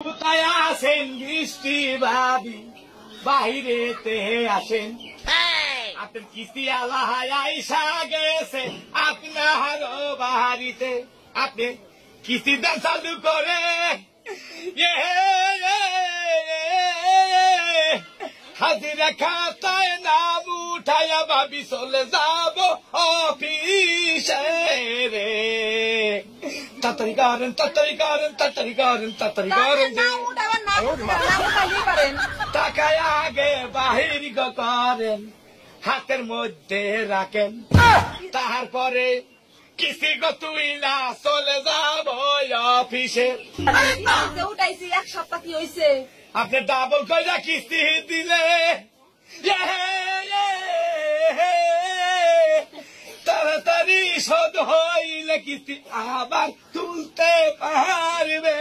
কোথায় আসেন বৃষ্টি ভাবি বাহিরেতে আসেন আপনার কিস্তি আল্লাহ আইসা গেছে আপনার বাড়িতে আপনি কিস্তিটা চালু করে হাজিরা খাতায় নাম উঠাইয়া ভাবি চলে যাব অফিসে রে তাড়াতাড়ি করেন তাড়াতাড়ি করেন তাড়াতাড়ি করেন তাড়াতাড়ি করেন টাকায় আগে বাহির করেন হাতের মধ্যে রাখেন তারপরে কিস্তি তুইলা চলে যাব অফিসে উঠাইছি এক সপ্তাহ কি হয়েছে আপনি ডাবল কইরা কিস্তি দিলে তাড়াতাড়ি শোধ হইলে কিস্তি আবার তুলতে পারবে।